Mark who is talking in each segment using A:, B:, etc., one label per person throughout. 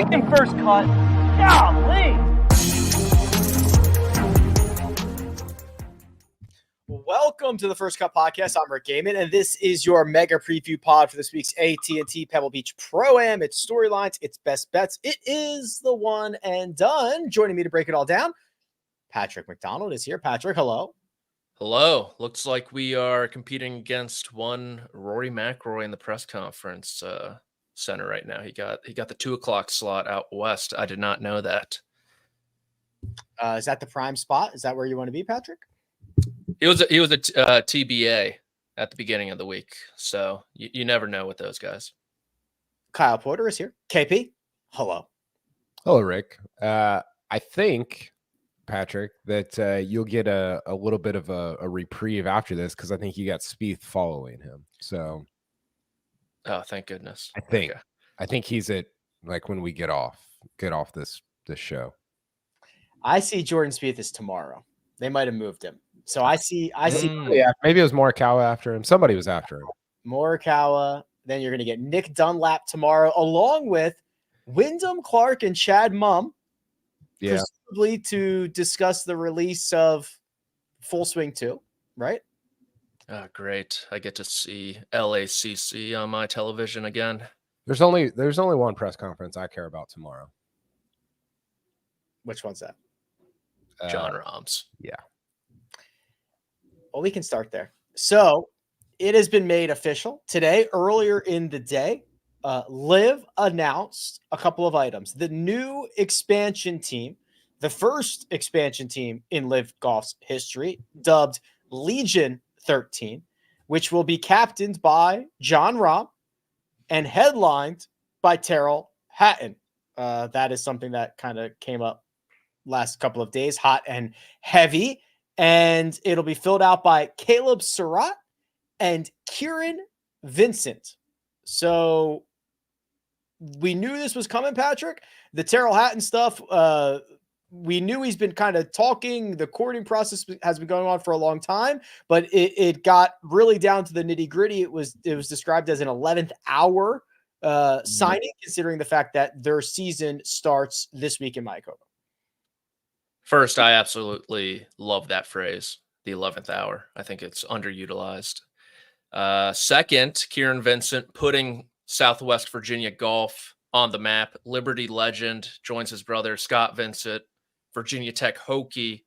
A: making first cut. Golly!
B: Welcome to the First Cut Podcast. I'm Rick Gehman, and this is your mega preview pod for this week's AT&T Pebble Beach Pro-Am. It's storylines, it's best bets. It is the one and done. Joining me to break it all down, Patrick McDonald is here. Patrick, hello.
C: Hello. Looks like we are competing against one Rory McIlroy in the press conference center right now. He got the 2:00 slot out west. I did not know that.
B: Is that the prime spot? Is that where you want to be, Patrick?
C: He was a TBA at the beginning of the week, so you never know with those guys.
B: Kyle Porter is here. KP, hello.
D: Hello, Rick. I think, Patrick, that you'll get a little bit of a reprieve after this because I think you got Spieth following him. So,
C: oh, thank goodness.
D: I think he's at like when we get off this show.
B: I see Jordan Spieth is tomorrow. They might have moved him. So I see.
D: Yeah, maybe it was Morikawa after him. Somebody was after him.
B: Morikawa. Then you're going to get Nick Dunlap tomorrow, along with Wyndham Clark and Chad Mumm.
D: Yeah.
B: Presumably to discuss the release of Full Swing 2, right?
C: Oh, great. I get to see LACC on my television again.
D: There's only one press conference I care about tomorrow.
B: Which one's that?
C: Jon Rahm's.
D: Yeah.
B: Well, we can start there. So it has been made official today, earlier in the day. LIV announced a couple of items. The new expansion team, the first expansion team in LIV Golf's history, dubbed Legion 13, which will be captained by Jon Rahm and headlined by Tyrrell Hatton. That is something that kind of came up last couple of days, hot and heavy. And it'll be filled out by Caleb Surratt and Kieran Vincent. So we knew this was coming, Patrick. The Tyrrell Hatton stuff, we knew he's been kind of talking. The courting process has been going on for a long time, but it got really down to the nitty gritty. It was described as an 11th hour signing, considering the fact that their season starts this week in Mayakoba.
C: First, I absolutely love that phrase, the 11th hour. I think it's underutilized. Second, Kieran Vincent putting Southwest Virginia golf on the map. Liberty legend joins his brother, Scott Vincent, Virginia Tech Hokie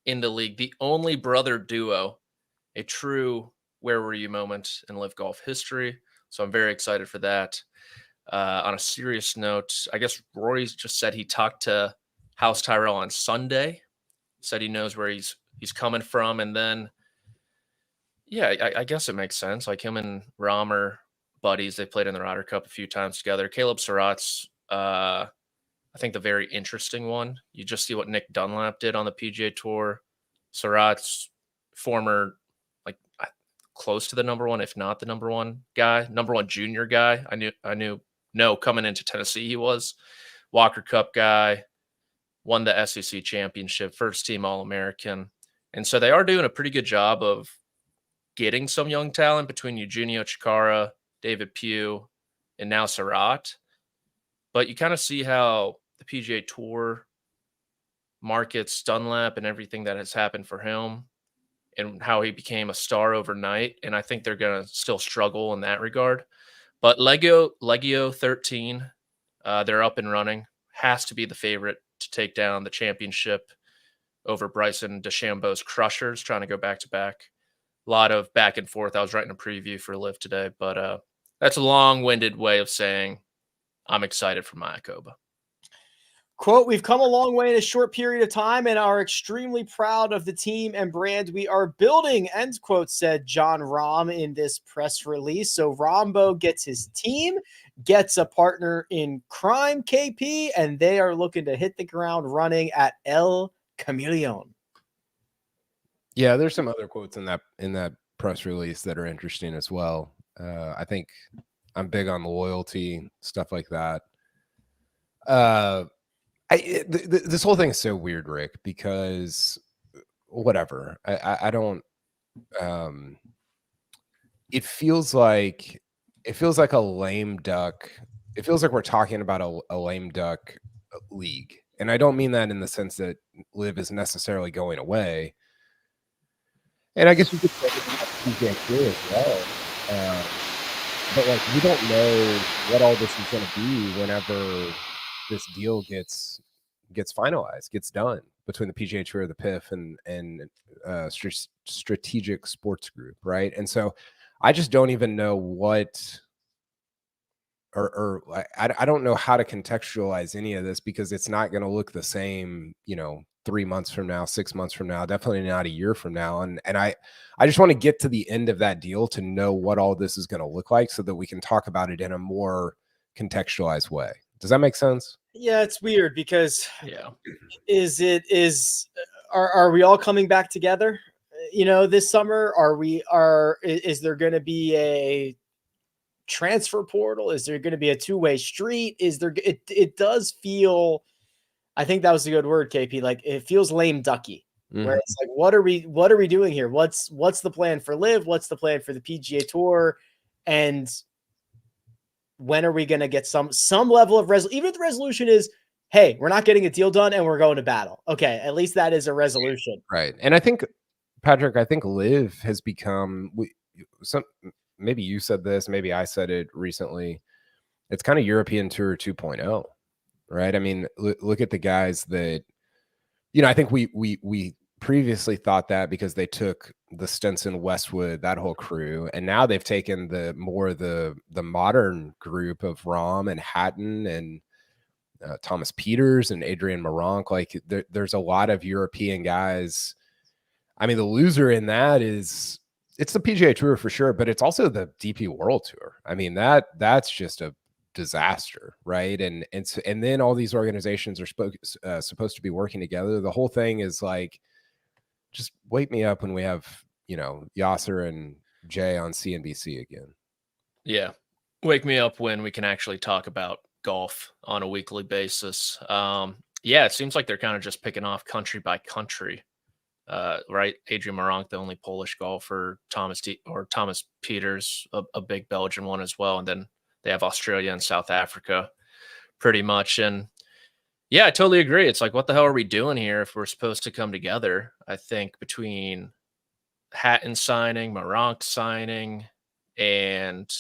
C: in the league. The only brother duo, a true where were you moment in LIV Golf history. So I'm very excited for that. On a serious note, I guess Rory's just said he talked to House Tyrrell on Sunday, said he knows where he's coming from. And then, yeah, I guess it makes sense. Like him and Rahm are buddies. They played in the Ryder Cup a few times together. Caleb Surratt's, I think, the very interesting one. You just see what Nick Dunlap did on the PGA Tour. Surratt's former, like, close to the number one, if not the number one junior guy. Coming into Tennessee, he was Walker Cup guy. Won the SEC championship, first team All-American. And so they are doing a pretty good job of getting some young talent between Eugenio Chikara, David Pugh, and now Surratt. But you kind of see how the PGA Tour markets Dunlap and everything that has happened for him and how he became a star overnight. And I think they're going to still struggle in that regard. But Legio 13, they're up and running. Has to be the favorite to take down the championship over Bryson DeChambeau's Crushers, trying to go back-to-back. A lot of back and forth. I was writing a preview for LIV today, but that's a long-winded way of saying I'm excited for Mayakoba.
B: Quote, we've come a long way in a short period of time and are extremely proud of the team and brand we are building, end quote, said Jon Rahm in this press release. So Rahmbo gets his team, gets a partner in crime, KP, and they are looking to hit the ground running at El Chameleon.
D: Yeah, there's some other quotes in that press release that are interesting as well. I think I'm big on the loyalty, stuff like that. This whole thing is so weird, Rick, because whatever. I don't. It feels like a lame duck it feels like we're talking about a lame duck league. And I don't mean that in the sense that LIV is necessarily going away. And I guess you could say PGA Tour as well. But like, we don't know what all this is going to be whenever this deal gets finalized, gets done between the PGA Tour, the PIF, and Strategic Sports Group, right? And so I just don't even know what, or I don't know how to contextualize any of this, because it's not going to look the same, 3 months from now, 6 months from now, definitely not a year from now. And I just want to get to the end of that deal to know what all this is going to look like so that we can talk about it in a more contextualized way. Does that make sense?
B: Yeah, it's weird because
C: Yeah.
B: Are we all coming back together, this summer? Is there going to be a transfer portal? Is there going to be a two-way street? It does feel, I think that was a good word, KP. Like, it feels lame ducky, where it's like, what are we doing here? What's the plan for LIV? What's the plan for the PGA Tour? And when are we going to get some level of resolution? Even if the resolution is, hey, we're not getting a deal done and we're going to battle. Okay, at least that is a resolution.
D: Right. And I think, Patrick, LIV has become, maybe you said this, maybe I said it recently, it's kind of European Tour 2.0, right? I mean, look at the guys that, I think we previously thought that because they took the Stenson, Westwood, that whole crew, and now they've taken the modern group of Rahm and Hatton and Thomas Peters and Adrian Meronk. Like, there's a lot of European guys. I mean, the loser in that it's the PGA Tour for sure, but it's also the DP World Tour. I mean, that's just a disaster, right? And then all these organizations are supposed to be working together. The whole thing is like, just wake me up when we have, Yasser and Jay on CNBC again.
C: Yeah. Wake me up when we can actually talk about golf on a weekly basis. Yeah, it seems like they're kind of just picking off country by country. Right? Adrian Meronk, the only Polish golfer, Thomas Peters, a big Belgian one as well. And then they have Australia and South Africa pretty much. And yeah, I totally agree. It's like, what the hell are we doing here if we're supposed to come together? I think between Hatton signing, Meronk signing, and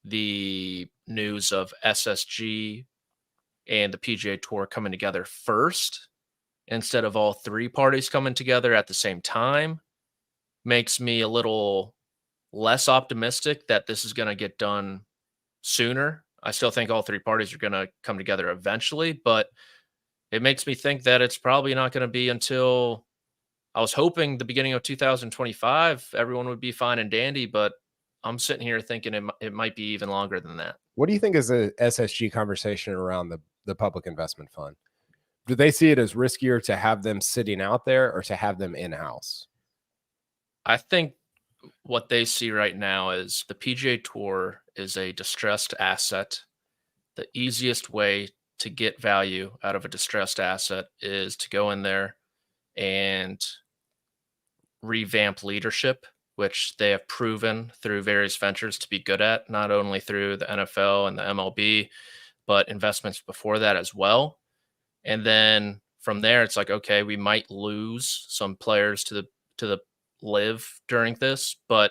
C: the news of SSG and the PGA Tour coming together first, instead of all three parties coming together at the same time, makes me a little less optimistic that this is going to get done sooner. I still think all three parties are going to come together eventually, but it makes me think that it's probably not going to be until, I was hoping, the beginning of 2025, everyone would be fine and dandy, but I'm sitting here thinking it might be even longer than that.
D: What do you think is a SSG conversation around the public investment fund? Do they see it as riskier to have them sitting out there or to have them in-house?
C: I think what they see right now is the PGA Tour is a distressed asset. The easiest way to get value out of a distressed asset is to go in there and revamp leadership, which they have proven through various ventures to be good at, not only through the NFL and the MLB, but investments before that as well. And then from there, it's like, okay, we might lose some players to the LIV during this, but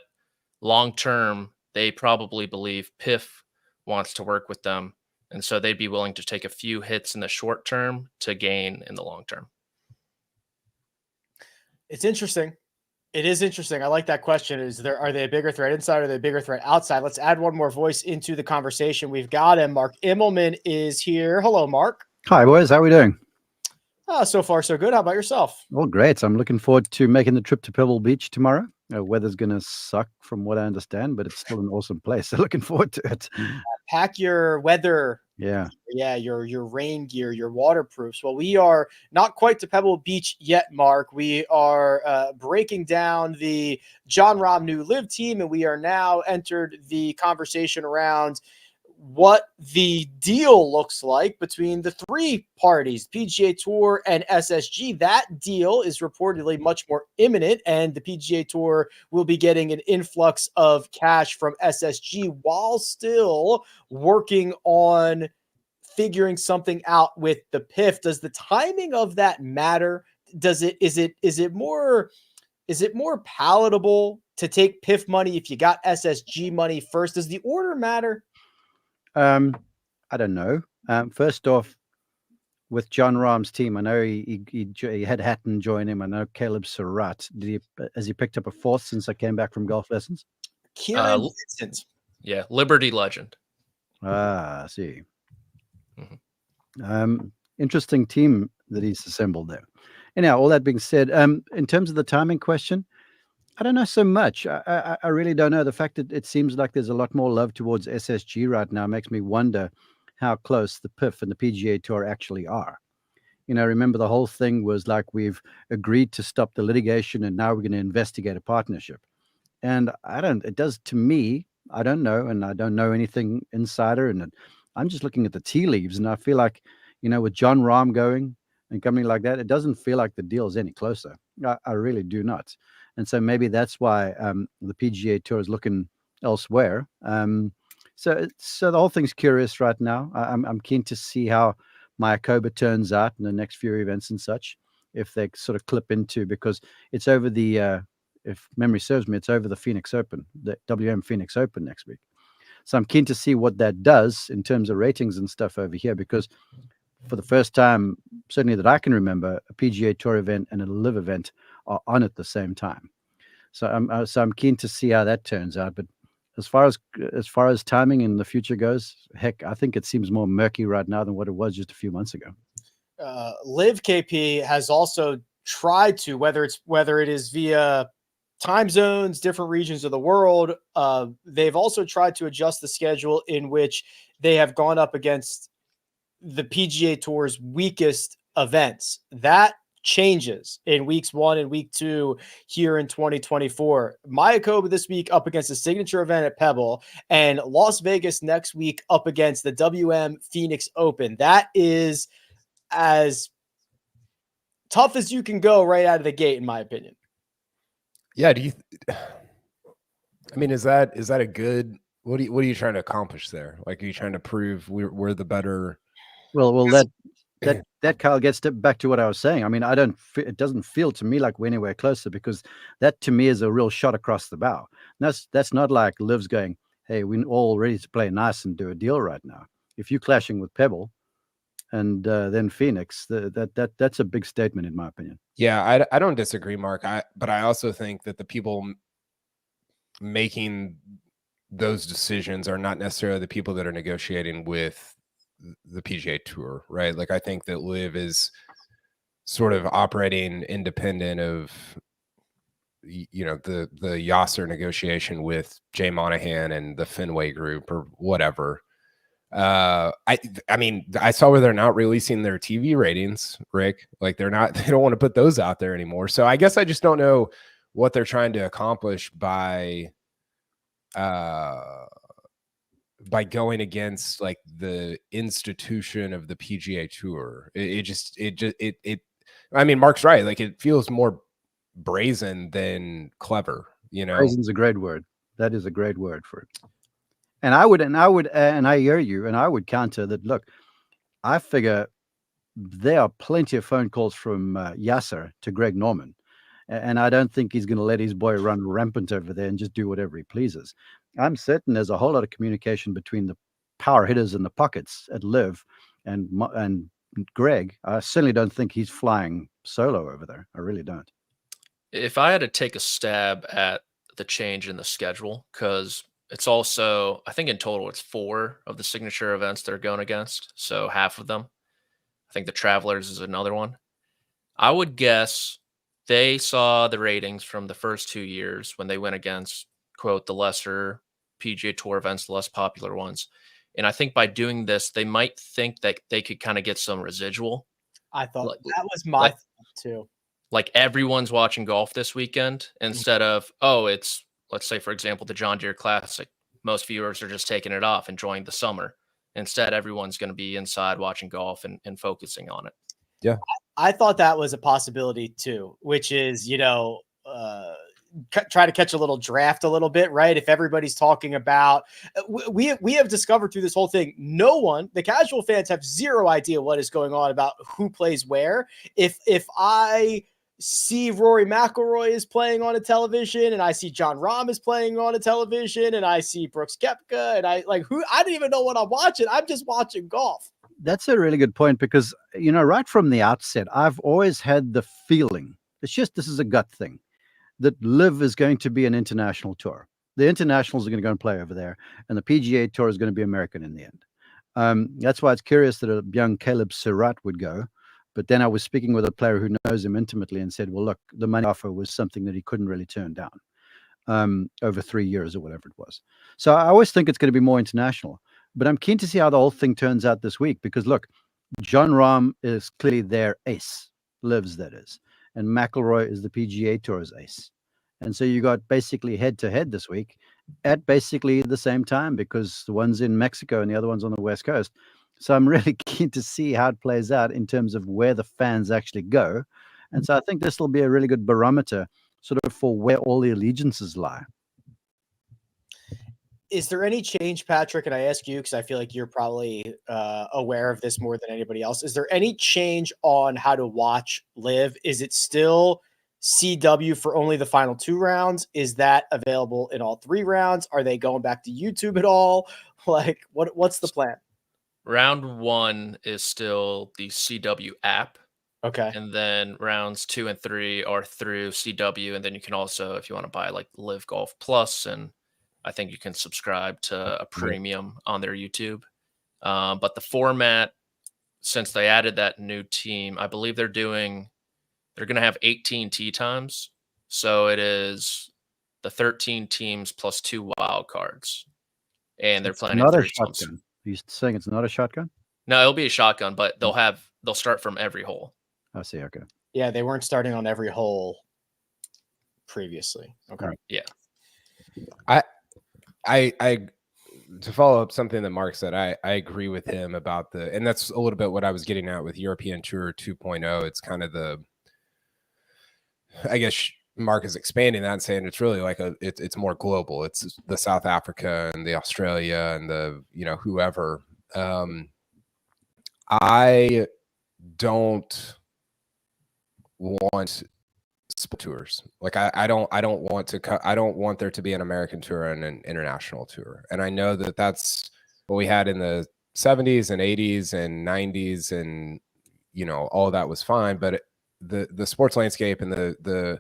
C: long term, they probably believe PIF wants to work with them, and so they'd be willing to take a few hits in the short term to gain in the long term.
B: It's interesting. It is interesting. I like that question. Are they a bigger threat inside or are they a bigger threat outside? Let's add one more voice into the conversation. We've got him. Mark Immelman is here. Hello, Mark.
E: Hi, boys. How are we doing?
B: So far, so good. How about yourself?
E: Well, great. I'm looking forward to making the trip to Pebble Beach tomorrow. Weather's going to suck from what I understand, but it's still an awesome place. So looking forward to it.
B: Pack your weather.
E: Yeah,
B: your rain gear, your waterproofs. Well, we are not quite to Pebble Beach yet, Mark. We are breaking down the Jon Rahm new LIV team, and we are now entered the conversation around what the deal looks like between the three parties, PGA Tour and SSG. That deal is reportedly much more imminent, and the PGA Tour will be getting an influx of cash from SSG while still working on figuring something out with the PIF. Does the timing of that matter? Is it more palatable to take PIF money if you got SSG money first? Does the order matter?
E: I don't know. First off, with Jon Rahm's team, I know he had Hatton join him. I know Caleb Surratt. Has he picked up a fourth since I came back from golf lessons?
B: Kieran Vincent.
C: Yeah, Liberty legend.
E: I see.
C: Mm-hmm.
E: Interesting team that he's assembled there. Anyhow, all that being said, in terms of the timing question, I don't know so much. I really don't know. The fact that it seems like there's a lot more love towards SSG right now makes me wonder how close the PIF and the PGA Tour actually are. You know, remember the whole thing was like we've agreed to stop the litigation and now we're going to investigate a partnership. And it does to me, I don't know, and I don't know anything insider, and I'm just looking at the tea leaves, and I feel like, you know, with Jon Rahm going and company like that, it doesn't feel like the deal is any closer. I really do not. And so maybe that's why the PGA Tour is looking elsewhere. So the whole thing's curious right now. I'm keen to see how Mayakoba turns out in the next few events and such, if they sort of clip into, because it's over the, if memory serves me, it's over the Phoenix Open, the WM Phoenix Open next week. So I'm keen to see what that does in terms of ratings and stuff over here, because for the first time, certainly that I can remember, a PGA Tour event and a LIV event are on at the same time. So I'm keen to see how that turns out. But as far as timing in the future goes, heck, I think it seems more murky right now than what it was just a few months ago.
B: LIV KP has also tried to, whether it is via time zones, different regions of the world, they've also tried to adjust the schedule in which they have gone up against the PGA Tour's weakest events. That changes in weeks 1 and week 2 here in 2024. Mayakoba this week up against the signature event at Pebble, and Las Vegas next week up against the WM Phoenix Open. That is as tough as you can go right out of the gate, in my opinion.
D: Yeah. I mean, is that a good, what are you trying to accomplish there? Like, are you trying to prove we're the better?
E: Well, that Kyle gets back to what I was saying. I mean, it doesn't feel to me like we're anywhere closer, because that to me is a real shot across the bow. And that's not like Liv's going, hey, we're all ready to play nice and do a deal right now. If you're clashing with Pebble and then Phoenix, that's a big statement in my opinion.
D: Yeah, I don't disagree, Mark. But I also think that the people making those decisions are not necessarily the people that are negotiating with the PGA Tour, right? Like, I think that LIV is sort of operating independent of, you know, the Yasser negotiation with Jay Monahan and the Fenway Group or whatever. I mean, I saw where they're not releasing their TV ratings, Rick. Like, they don't want to put those out there anymore. So I guess I just don't know what they're trying to accomplish by going against like the institution of the PGA Tour. I mean, Mark's right. Like, it feels more brazen than clever, you know.
E: Brazen's a great word. That is a great word for it. And I hear you, and I would counter that. Look, I figure there are plenty of phone calls from Yasser to Greg Norman, and I don't think he's going to let his boy run rampant over there and just do whatever he pleases. I'm certain there's a whole lot of communication between the power hitters in the pockets at LIV and Greg. I certainly don't think he's flying solo over there. I really don't.
C: If I had to take a stab at the change in the schedule, because it's also, I think in total, it's 4 of the signature events they're going against. So half of them. I think the Travelers is another one. I would guess they saw the ratings from the first 2 years when they went against, quote, the lesser PGA Tour events, the less popular ones. And I think by doing this, they might think that they could kind of get some residual.
B: I thought that was my thought too.
C: Like, everyone's watching golf this weekend instead of, oh, it's, let's say, for example, the John Deere Classic. most viewers are just taking it off, enjoying the summer. Instead, everyone's going to be inside watching golf and focusing on it.
D: Yeah.
B: I thought that was a possibility too, which is, try to catch a little draft a little bit, right? If everybody's talking about, we have discovered through this whole thing, the casual fans have zero idea what is going on about who plays where. If I see Rory McIlroy is playing on a television and I see Jon Rahm is playing on a television and I see Brooks Koepka and I don't even know what I'm watching. I'm just watching golf.
E: That's a really good point because, right from the outset, I've always had the feeling, this is a gut thing, that LIV is going to be an international tour. The internationals are going to go and play over there, and the PGA Tour is going to be American in the end. That's why it's curious that a young Caleb Surratt would go. But then I was speaking with a player who knows him intimately and said, well, look, the money offer was something that he couldn't really turn down over 3 years or whatever it was. So I always think it's going to be more international. But I'm keen to see how the whole thing turns out this week because, look, Jon Rahm is clearly their ace, LIV's that is. And McIlroy is the PGA Tour's ace. And so you got basically head-to-head this week at basically the same time because the one's in Mexico and the other one's on the West Coast. So I'm really keen to see how it plays out in terms of where the fans actually go. And so I think this will be a really good barometer sort of for where all the allegiances lie.
B: Is there any change, Patrick? And I ask you because I feel like you're probably aware of this more than anybody else. Is there any change on how to watch LIV? Is it still CW for only the final 2 rounds? Is that available in all 3 rounds? Are they going back to YouTube at all? What's the plan?
C: Round 1 is still the CW app.
B: Okay.
C: And then rounds 2 and 3 are through CW. And then you can also, if you want to buy LIV Golf Plus, and I think you can subscribe to a premium on their YouTube. But the format, since they added that new team, I believe they're going to have 18 tee times. So it is the 13 teams plus 2 wild cards. And they're playing
E: not
C: in
E: a
C: 3
E: shotgun. Are you saying it's not a shotgun?
C: No, it'll be a shotgun, but they'll start from every hole.
E: I see. Okay.
B: Yeah, they weren't starting on every hole previously. Okay.
E: Right.
C: Yeah.
D: I to follow up something that Mark said, I agree with him about and that's a little bit what I was getting at with European Tour 2.0. It's kind of I guess Mark is expanding that and saying it's really it's more global. It's the South Africa and the Australia and the, whoever. I don't want split tours. I don't want there to be an American tour and an international tour. And I know that that's what we had in the 70s and 80s and 90s, and all of that was fine. But the sports landscape and the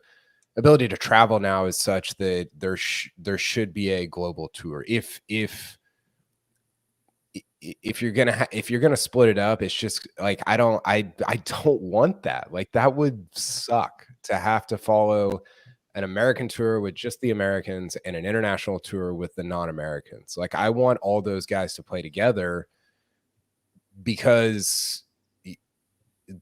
D: ability to travel now is such that there should be a global tour. If you're gonna split it up, it's just I don't want that. That would suck to have to follow an American tour with just the Americans and an international tour with the non-Americans. I want all those guys to play together because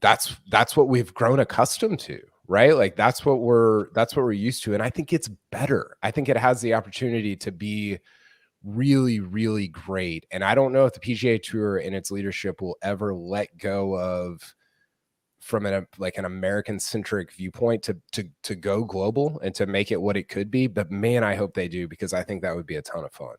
D: that's what we've grown accustomed to, right? That's what we're used to. And I think it's better. I think it has the opportunity to be really, really great. And I don't know if the PGA Tour and its leadership will ever let go of from an American-centric viewpoint to go global and to make it what it could be. But man, I hope they do, because I think that would be a ton of fun.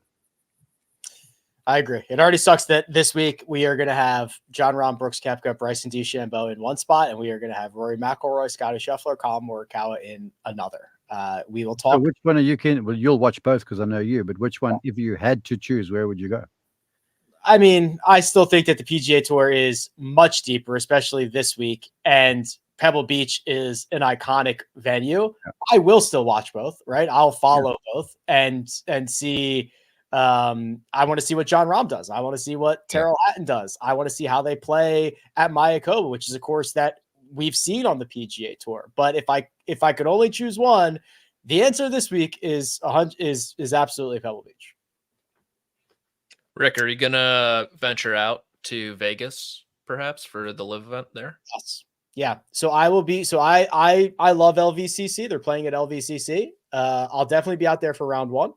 B: I agree. It already sucks that this week we are going to have Jon Rahm, Brooks Koepka, Bryson DeChambeau in one spot, and we are going to have Rory McIlroy, Scotty Scheffler, Colin Morikawa in another. We will talk.
E: So which one are you keen? Well, you'll watch both because I know you. But which one, if you had to choose, where would you go?
B: I mean, I still think that the PGA Tour is much deeper, especially this week, and Pebble Beach is an iconic venue. Yeah. I will still watch both, right? I'll follow both and see. I want to see what Jon Rahm does. I want to see what Tyrrell Hatton does. I want to see how they play at Mayakoba, which is a course that we've seen on the PGA Tour. But if I could only choose one, the answer this week is absolutely Pebble Beach.
C: Rick, are you gonna venture out to Vegas perhaps for the LIV event there?
B: Yes. Yeah. So I will be. So I love LVCC. They're playing at LVCC. I'll definitely be out there for round one.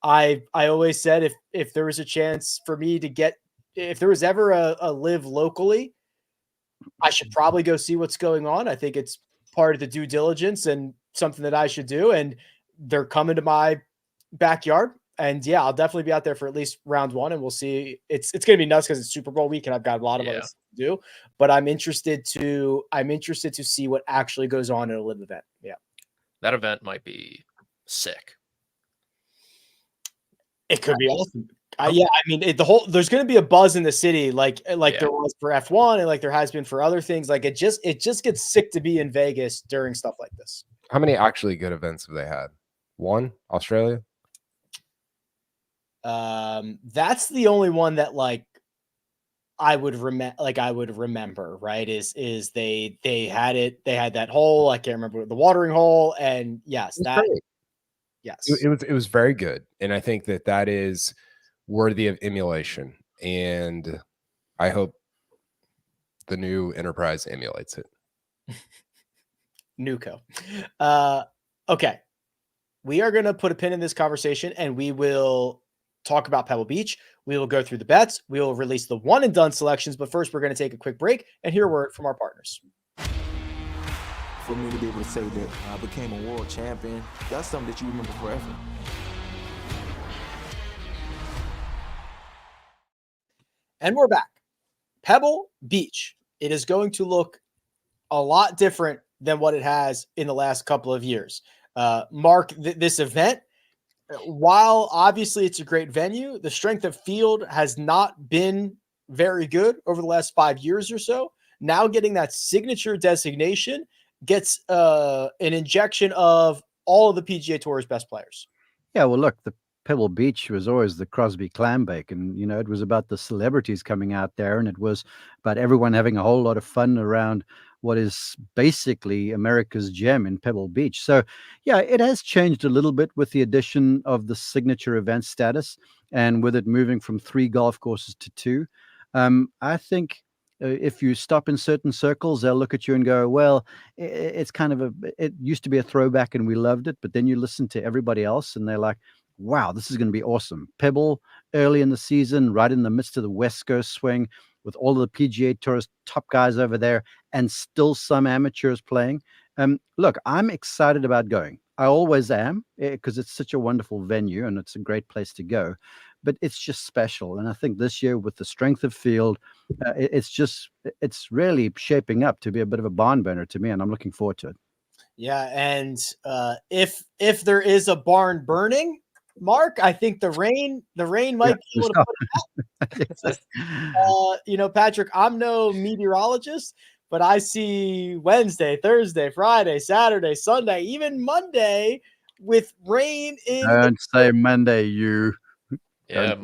B: I always said if there was a chance for me to get, if there was ever a live locally, I should probably go see what's going on. I think it's part of the due diligence and something that I should do. And they're coming to my backyard. And yeah, I'll definitely be out there for at least round one, and we'll see. It's going to be nuts because it's Super Bowl week, and I've got a lot of other stuff to do. But I'm interested to see what actually goes on at a live event. Yeah,
C: that event might be sick.
B: It could be awesome. Yeah, I mean, there's going to be a buzz in the city, like there was for F1, and like there has been for other things. Like it just gets sick to be in Vegas during stuff like this.
D: How many actually good events have they had? One, Australia.
B: That's the only one that like I would remember, right? Is they had that hole. I can't remember the watering hole, and yes,
D: it was very good, and I think that is worthy of emulation, and I hope the new Enterprise emulates it.
B: Nuco. Okay, we are going to put a pin in this conversation, and we will talk about Pebble Beach. We will go through the bets. We will release the one and done selections, but first we're going to take a quick break and hear a word from our partners.
F: For me to be able to say that I became a world champion, that's something that you remember forever.
B: And we're back. Pebble Beach. It is going to look a lot different than what it has in the last couple of years. Mark, this event, while obviously it's a great venue, the strength of field has not been very good over the last 5 years or so. Now getting that signature designation gets an injection of all of the PGA Tour's best players.
E: Yeah, well, look, the Pebble Beach was always the Crosby clam bake, and it was about the celebrities coming out there, and it was about everyone having a whole lot of fun around what is basically America's gem in Pebble Beach. So yeah, it has changed a little bit with the addition of the signature event status, and with it moving from 3 golf courses to 2. I think if you stop in certain circles, they'll look at you and go, well, it's kind of it used to be a throwback and we loved it, but then you listen to everybody else and they're like, wow, this is going to be awesome. Pebble early in the season, right in the midst of the West Coast swing, with all of the PGA Tour's top guys over there and still some amateurs playing. Look, I'm excited about going. I always am, because it's such a wonderful venue and it's a great place to go. But it's just special. And I think this year with the strength of field, it's really shaping up to be a bit of a barn burner to me, and I'm looking forward to it.
B: Yeah, and if there is a barn burning, Mark, I think the rain might be able to put it out. Patrick, I'm no meteorologist, but I see Wednesday, Thursday, Friday, Saturday, Sunday, even Monday with rain in.
E: Don't say Monday, you.
C: Yeah,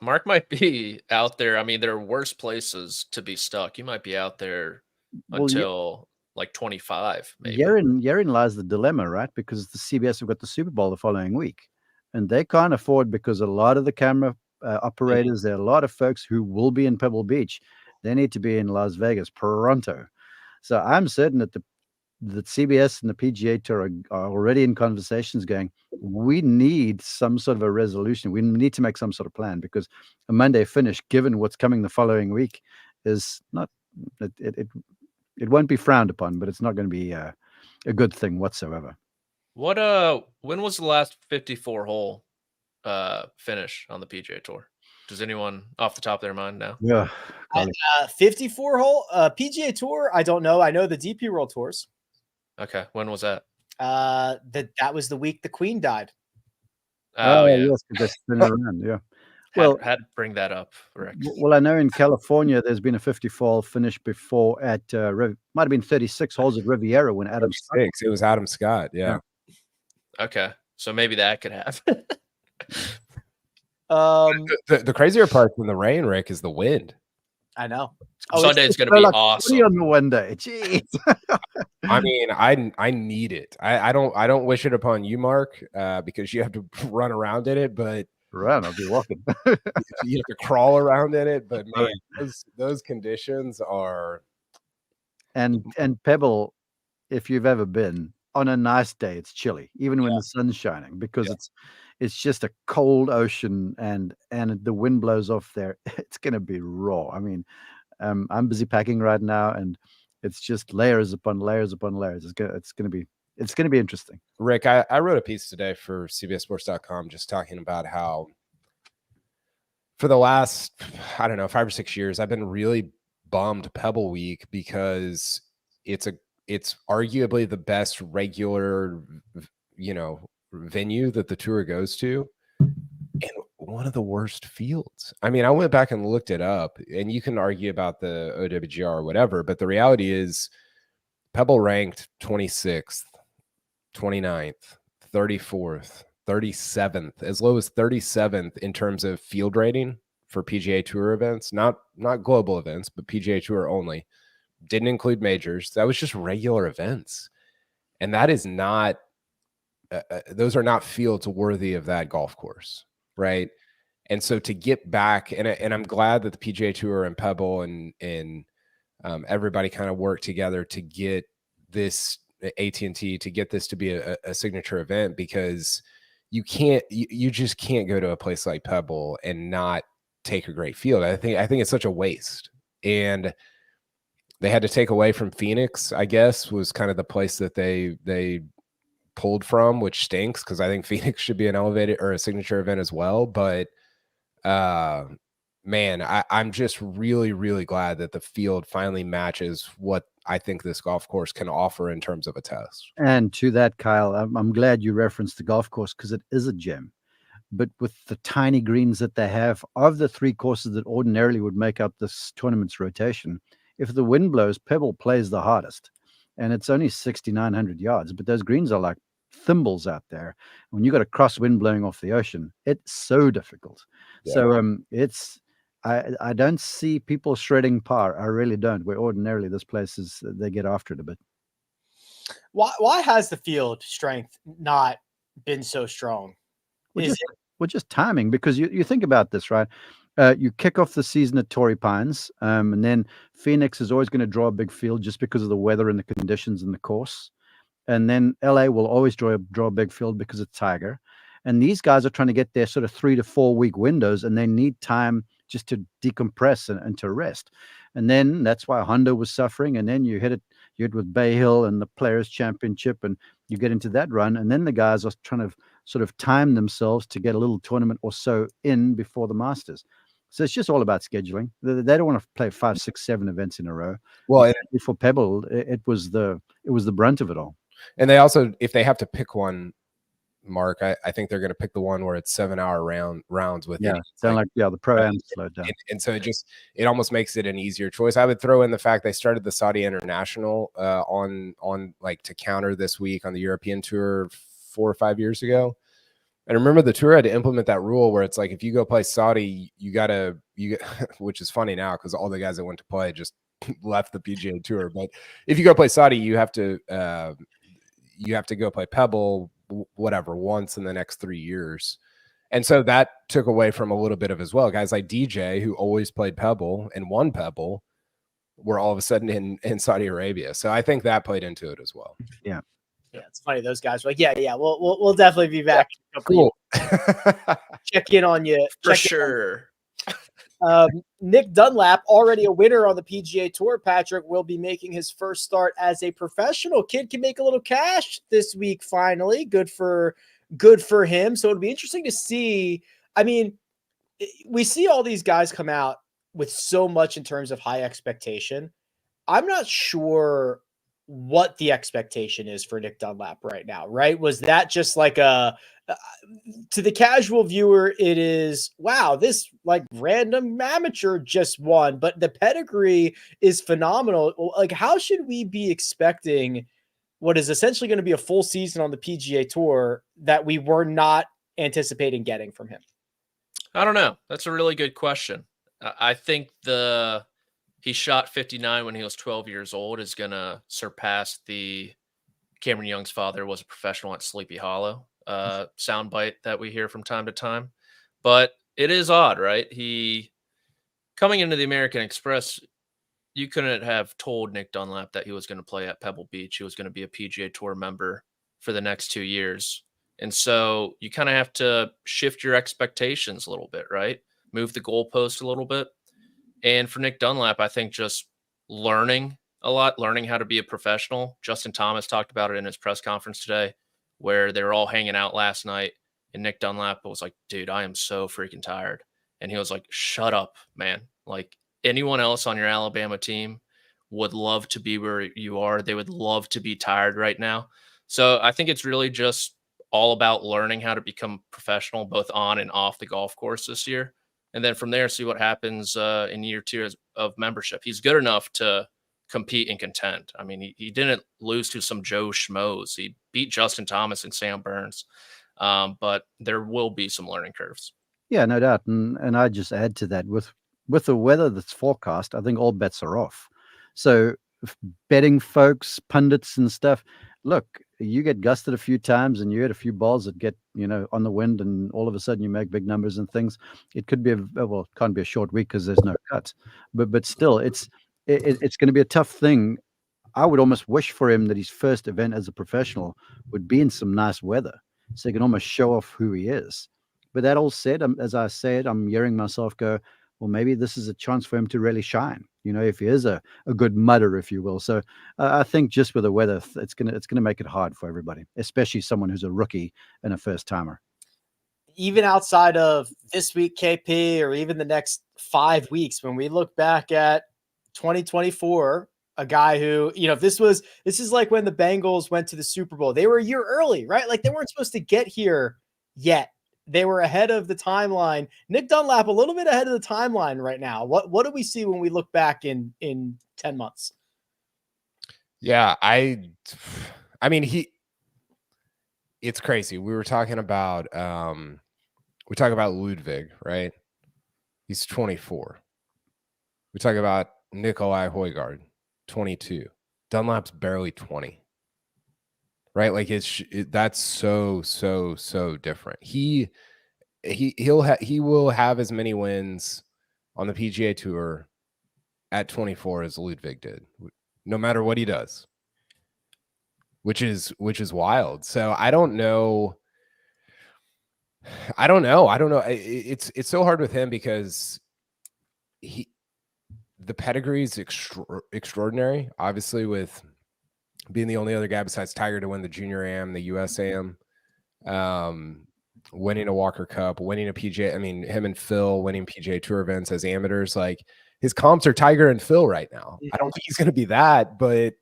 C: Mark might be out there. I mean, there are worse places to be stuck. You might be out there until like 25, maybe.
E: Herein lies the dilemma, right? Because the CBS have got the Super Bowl the following week, and they can't afford, because a lot of the camera operators, there are a lot of folks who will be in Pebble Beach. They need to be in Las Vegas pronto. So I'm certain that the CBS and the PGA Tour are already in conversations going, we need some sort of a resolution. We need to make some sort of plan, because a Monday finish, given what's coming the following week, is not, it won't be frowned upon, but it's not going to be a good thing whatsoever.
C: When was the last 54 hole finish on the PGA Tour? Does anyone off the top of their mind now?
E: Yeah.
B: 54 hole PGA Tour, I don't know. I know the DP World Tours.
C: Okay, when was that?
B: That was the week the Queen died.
C: Oh yeah,
E: yes, because they're spinning around. Yeah. Well,
C: had to bring that up, Rick.
E: Well, I know in California there's been a 54 finish before at might have been 36 holes at Riviera when Adam Scott.
D: It was Adam Scott. Yeah.
C: Okay, so maybe that could happen.
D: The crazier part from the rain, Rick, is the wind.
B: I know.
C: Sunday's going to be
E: like
C: awesome.
E: On the one day, jeez.
D: I mean, I need it. I don't wish it upon you, Mark, because you have to run around in it. But
E: I'll be walking.
D: You have to crawl around in it. But man, those conditions are.
E: And Pebble, if you've ever been on a nice day, it's chilly, even when the sun's shining, because it's just a cold ocean, and the wind blows off there. It's going to be raw. I mean, I'm busy packing right now, and it's just layers upon layers upon layers. It's going to be interesting.
D: Rick, I wrote a piece today for CBSSports.com just talking about how for the last, I don't know, 5 or 6 years, I've been really bummed Pebble Week because it's arguably the best regular, venue that the tour goes to, and one of the worst fields. I mean, I went back and looked it up, and you can argue about the OWGR or whatever, but the reality is Pebble ranked 26th, 29th, 34th, 37th, as low as 37th in terms of field rating for PGA Tour events, not global events, but PGA Tour only. Didn't include majors. That was just regular events. And that is not, those are not fields worthy of that golf course, right? And so to get back, and I'm glad that the PGA Tour and Pebble and everybody kind of worked together to get this AT&T, to get this to be a signature event, because you just can't go to a place like Pebble and not take a great field. I think it's such a waste. And they had to take away from Phoenix, I guess, was kind of the place that they pulled from, which stinks because I think Phoenix should be an elevated or a signature event as well. But man, I'm just really, really glad that the field finally matches what I think this golf course can offer in terms of a test.
E: And to that, Kyle, I'm glad you referenced the golf course because it is a gem. But with the tiny greens that they have, of the 3 courses that ordinarily would make up this tournament's rotation, if the wind blows, Pebble plays the hardest. And it's only 6,900 yards, but those greens are like thimbles out there. When you got a cross wind blowing off the ocean, it's so difficult.
D: Yeah.
E: So I don't see people shredding par. I really don't. Where ordinarily this place is, they get after it a bit.
B: Why has the field strength not been so strong?
E: Just timing, because you think about this, right? You kick off the season at Torrey Pines, and then Phoenix is always going to draw a big field just because of the weather and the conditions and the course. And then LA will always draw a big field because it's Tiger. And these guys are trying to get their sort of 3 to 4 week windows, and they need time just to decompress and to rest. And then that's why Honda was suffering. And then you hit with Bay Hill and the Players Championship, and you get into that run. And then the guys are trying to sort of time themselves to get a little tournament or so in before the Masters. So it's just all about scheduling. They don't want to play 5, 6, 7 events in a row. Well, for Pebble, it was the brunt of it all.
D: And they also, if they have to pick one, Mark, I think they're going to pick the one where it's 7-hour rounds with it.
E: The Pro-Am slowed down.
D: And so it almost makes it an easier choice. I would throw in the fact they started the Saudi International on like to counter this week on the European Tour 4 or 5 years ago. And remember, the tour had to implement that rule where it's like, if you go play Saudi, which is funny now because all the guys that went to play just left the PGA Tour. But if you go play Saudi, you have to go play Pebble, whatever, once in the next 3 years. And so that took away from a little bit of as well. Guys like DJ, who always played Pebble and won Pebble, were all of a sudden in Saudi Arabia. So I think that played into it as well.
E: Yeah.
B: Yeah, it's funny. Those guys were like, yeah, we'll definitely be back.
D: Cool.
B: Check in on you.
C: For sure.
B: Nick Dunlap, already a winner on the PGA Tour, Patrick, will be making his first start as a professional. Kid can make a little cash this week, finally. Good for him. So it'll be interesting to see. I mean, we see all these guys come out with so much in terms of high expectation. I'm not sure what the expectation is for Nick Dunlap right now, right? Was that just like to the casual viewer, it is, wow, this like random amateur just won, but the pedigree is phenomenal. Like, how should we be expecting what is essentially going to be a full season on the PGA Tour that we were not anticipating getting from him?
C: I don't know. That's a really good question. I think he shot 59 when he was 12 years old is going to surpass the Cameron Young's father was a professional at Sleepy Hollow soundbite that we hear from time to time. But it is odd, right? He coming into the American Express, you couldn't have told Nick Dunlap that he was going to play at Pebble Beach. He was going to be a PGA Tour member for the next 2 years. And so you kind of have to shift your expectations a little bit, right? Move the goalpost a little bit. And for Nick Dunlap, I think just learning a lot, learning how to be a professional. Justin Thomas talked about it in his press conference today, where they were all hanging out last night. And Nick Dunlap was like, dude, I am so freaking tired. And he was like, shut up, man. Like, anyone else on your Alabama team would love to be where you are. They would love to be tired right now. So I think it's really just all about learning how to become professional, both on and off the golf course this year. And then from there, see what happens in year 2 of membership. He's good enough to compete and contend. I mean, he didn't lose to some Joe Schmoes. He beat Justin Thomas and Sam Burns. But there will be some learning curves.
E: Yeah, no doubt. And I just add to that, with the weather that's forecast, I think all bets are off. So betting folks, pundits and stuff, look, you get gusted a few times and you hit a few balls that get, on the wind, and all of a sudden you make big numbers and things. It could be it can't be a short week because there's no cuts, but still it's going to be a tough thing. I would almost wish for him that his first event as a professional would be in some nice weather, so he can almost show off who he is. But that all said, as I said, I'm hearing myself go, well, maybe this is a chance for him to really shine, if he is a good mudder, if you will. So I think just with the weather, it's gonna make it hard for everybody, especially someone who's a rookie and a first timer.
B: Even outside of this week, KP, or even the next 5 weeks, when we look back at 2024, a guy who, this is like when the Bengals went to the Super Bowl. They were a year early, right? Like, they weren't supposed to get here yet. They were ahead of the timeline. Nick Dunlap, a little bit ahead of the timeline right now. What do we see when we look back in 10 months?
D: Yeah, I mean, it's crazy. We were talking about Ludwig, right? He's 24. We talk about Nikolai Højgaard, 22. Dunlap's barely 20. Right? Like, that's so different. He will have as many wins on the PGA Tour at 24 as Ludwig did, no matter what he does, which is wild. So I don't know. It's so hard with him because the pedigree is extraordinary, obviously, with being the only other guy besides Tiger to win the Junior Am, the US Am, winning a Walker Cup, winning a PGA. I mean, him and Phil winning PGA Tour events as amateurs. Like, his comps are Tiger and Phil right now. I don't think he's going to be that, but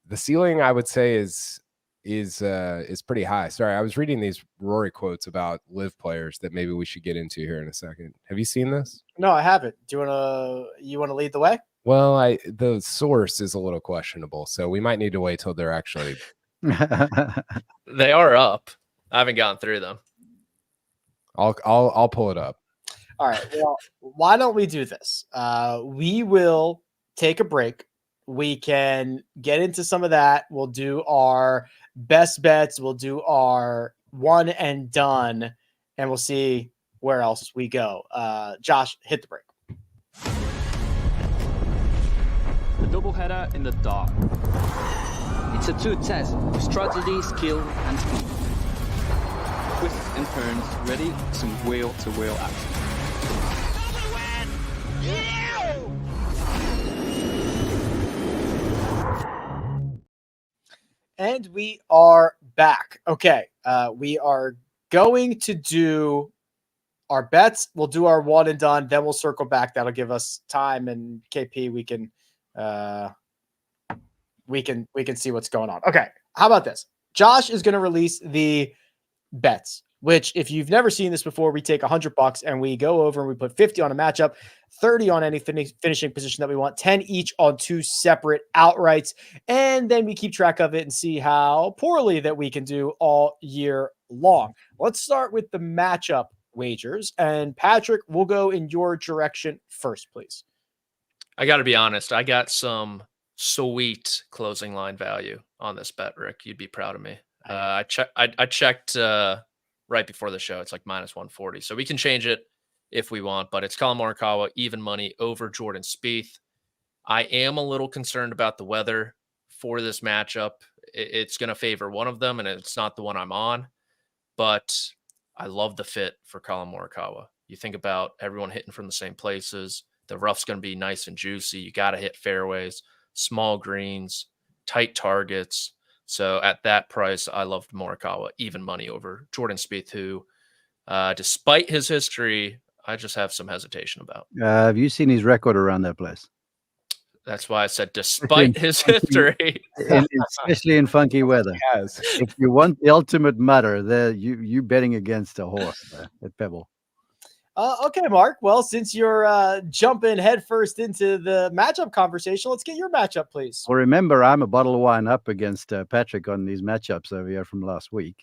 D: the ceiling, I would say, is pretty high. Sorry, I was reading these Rory quotes about LIV players that maybe we should get into here in a second. Have you seen this?
B: No, I haven't. Do you want to lead the way?
D: Well, the source is a little questionable, so we might need to wait till they're actually.
C: They are up. I haven't gotten through them.
D: I'll pull it up.
B: All right. Well, why don't we do this? We will take a break. We can get into some of that. We'll do our best bets. We'll do our one and done, and we'll see where else we go. Josh, hit the break.
G: The doubleheader in the dark. It's a two test with strategy, skill, and speed. Twists and turns, ready, some wheel-to-wheel action.
B: And we are back. Okay, we are going to do our bets. We'll do our one and done. Then we'll circle back. That'll give us time. And KP, we can see what's going on. Okay, how about this? Josh is going to release the bets, which, if you've never seen this before, we take $100 and we go over and we put 50 on a matchup, 30 on any finishing position that we want, 10 each on two separate outrights. And then we keep track of it and see how poorly that we can do all year long. Let's start with the matchup wagers. And Patrick, we'll go in your direction first, please.
C: I got to be honest. I got some sweet closing line value on this bet, Rick. You'd be proud of me. I checked right before the show. It's like -140. So we can change it if we want, but it's Colin Morikawa, even money over Jordan Spieth. I am a little concerned about the weather for this matchup. It's going to favor one of them, and it's not the one I'm on. but I love the fit for Colin Morikawa. You think about everyone hitting from the same places. The rough's going to be nice and juicy. You got to hit fairways, small greens, tight targets. So at that price, I loved Morikawa, even money over Jordan Spieth, who, despite his history, I just have some hesitation about.
E: Have you seen his record around that place?
C: That's why I said despite his history.
E: Especially in funky weather.
D: Yes.
E: If you want the ultimate mutter, there you betting against a horse at Pebble.
B: Okay, Mark. Well, since you're jumping headfirst into the matchup conversation, let's get your matchup, please.
E: Well, remember, I'm a bottle of wine up against Patrick on these matchups over here from last week.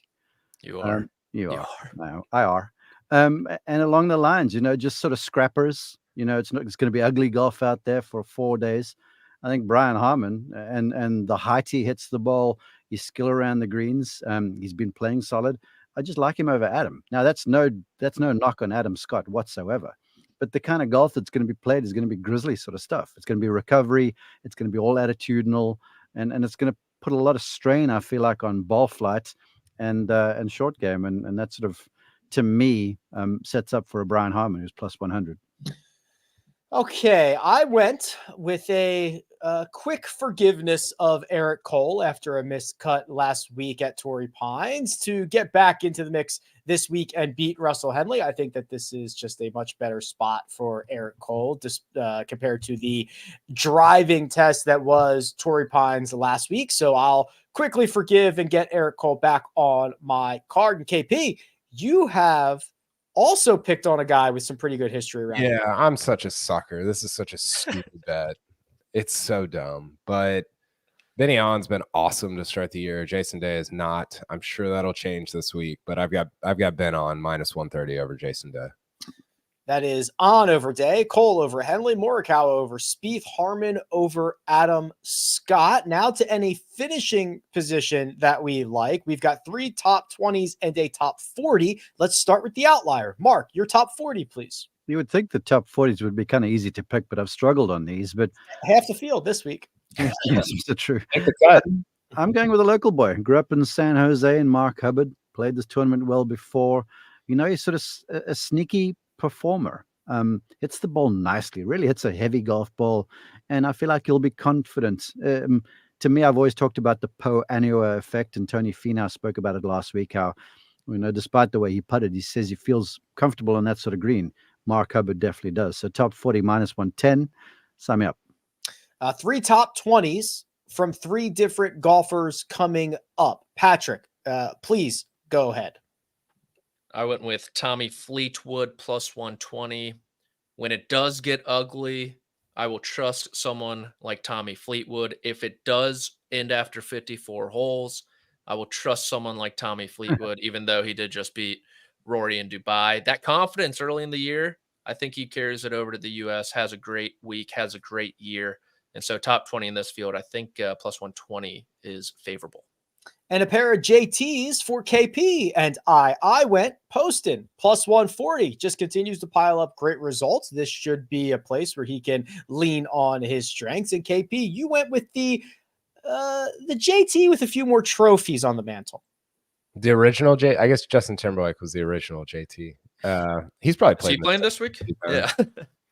C: You are.
E: You are. No, I are. And along the lines, just sort of scrappers. It's going to be ugly golf out there for 4 days. I think Brian Harman and the height he hits the ball, his skill around the greens, he's been playing solid. I just like him over Adam. Now, that's no knock on Adam Scott whatsoever. But the kind of golf that's going to be played is going to be grizzly sort of stuff. It's going to be recovery. It's going to be all attitudinal, and it's going to put a lot of strain, I feel like, on ball flight and short game, and that sort of, to me, sets up for a Brian Harman who's plus 100.
B: Okay, I went with a quick forgiveness of Eric Cole after a miscut last week at Torrey Pines to get back into the mix this week and beat Russell Henley. I think that this is just a much better spot for Eric Cole just compared to the driving test that was Torrey Pines last week. So I'll quickly forgive and get Eric Cole back on my card. And KP, you have also picked on a guy with some pretty good history around.
D: Yeah, I'm such a sucker. This is such a stupid bet. It's so dumb. But Benny On's been awesome to start the year. Jason Day is not. I'm sure that'll change this week. But I've got Ben on minus 130 over Jason Day.
B: That is On over Day, Cole over Henley, Morikawa over Spieth, Harman over Adam Scott. Now to any finishing position that we like. We've got 3 top 20s and a top 40. Let's start with the outlier. Mark, your top 40, please.
E: You would think the top 40s would be kind of easy to pick, but I've struggled on these. But
B: half the field this week.
E: Yes, it's true. I'm going with a local boy. Grew up in San Jose, and Mark Hubbard. Played this tournament well before. He's sort of a sneaky performer. Hits the ball nicely, really hits a heavy golf ball, and I feel like he'll be confident. To me, I've always talked about the Po Anua effect, and Tony Finau spoke about it last week, how despite the way he putted, he says he feels comfortable on that sort of green. Mark Hubbard definitely does. So top 40 minus 110. Sign me up.
B: 3 top 20s from 3 different golfers coming up. Patrick, please go ahead.
C: I went with Tommy Fleetwood plus 120. When it does get ugly, I will trust someone like Tommy Fleetwood. If it does end after 54 holes, I will trust someone like Tommy Fleetwood, even though he did just beat Rory in Dubai. That confidence early in the year, I think he carries it over to the U.S., has a great week, has a great year. And so top 20 in this field, I think plus 120 is favorable.
B: And a pair of JTs for KP. And I went Poston plus 140. Just continues to pile up great results. This should be a place where he can lean on his strengths. And KP, you went with the JT with a few more trophies on the mantle.
D: The original I guess Justin Timberlake was the original JT. He's probably played.
C: Is he playing this week? Yeah.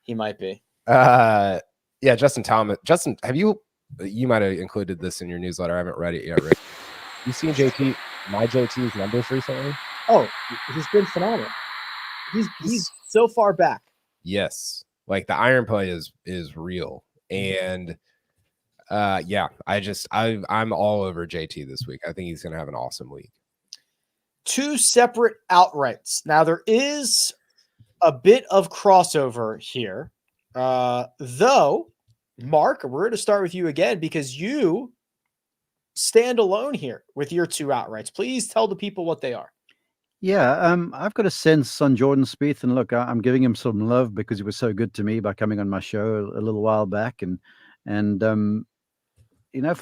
B: He might be.
D: Yeah, Justin Thomas. Justin, you might have included this in your newsletter. I haven't read it yet, Rick. You seen my JT's numbers recently?
B: Oh, he's been phenomenal. He's so far back.
D: Yes. Like the iron play is real. And I'm all over JT this week. I think he's going to have an awesome week.
B: 2 separate outrights. Now there is a bit of crossover here. Though, Mark, we're going to start with you again because you stand alone here with your 2 outrights. Please tell the people what they are.
E: Yeah, I've got a sense on Jordan Spieth, and look, I'm giving him some love because he was so good to me by coming on my show a little while back, and from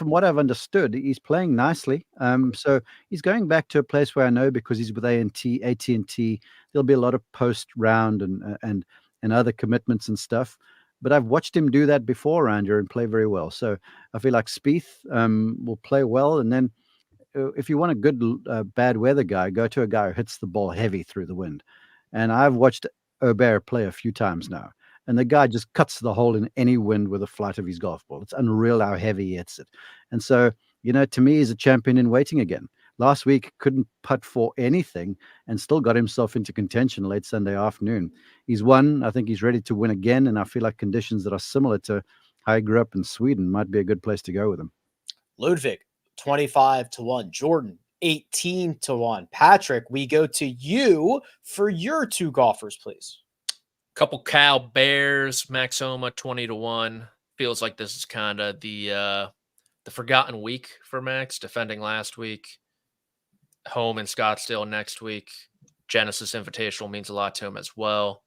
E: what I've understood, he's playing nicely. So he's going back to a place where I know because he's with AT&T. There'll be a lot of post round and other commitments and stuff. But I've watched him do that before around here and play very well. So I feel like Spieth will play well. And then if you want a good bad weather guy, go to a guy who hits the ball heavy through the wind. And I've watched Aubert play a few times now, and the guy just cuts the hole in any wind with the flight of his golf ball. It's unreal how heavy he hits it. And so, to me, he's a champion in waiting again. Last week, couldn't putt for anything and still got himself into contention late Sunday afternoon. He's won. I think he's ready to win again, and I feel like conditions that are similar to how he grew up in Sweden might be a good place to go with him.
B: Ludwig, 25-1. Jordan, 18-1. Patrick, we go to you for your two golfers, please.
C: Couple Cal Bears, Max Homa, 20-1. Feels like this is kind of the forgotten week for Max, defending last week. Home in Scottsdale next week. Genesis Invitational means a lot to him as well.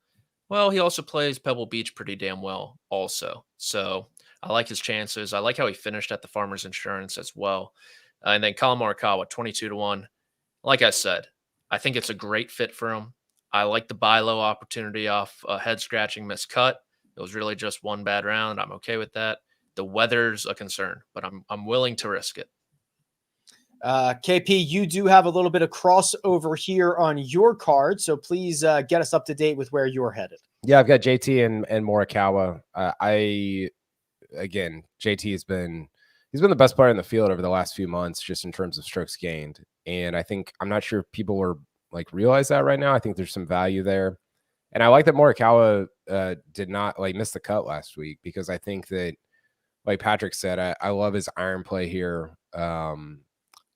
C: Well, he also plays Pebble Beach pretty damn well also. So I like his chances. I like how he finished at the Farmers Insurance as well. And then Colin Morikawa, 22-1. Like I said, I think it's a great fit for him. I like the buy low opportunity off a head-scratching missed cut. It was really just one bad round. I'm okay with that. The weather's a concern, but I'm willing to risk it.
B: KP, you do have a little bit of crossover here on your card, so please get us up to date with where you're headed.
D: Yeah, I've got JT and Morikawa. JT he's been the best player in the field over the last few months, just in terms of strokes gained. And I'm not sure if people are realize that right now. I think there's some value there. And I like that Morikawa did not miss the cut last week, because I think that, like Patrick said, I love his iron play here.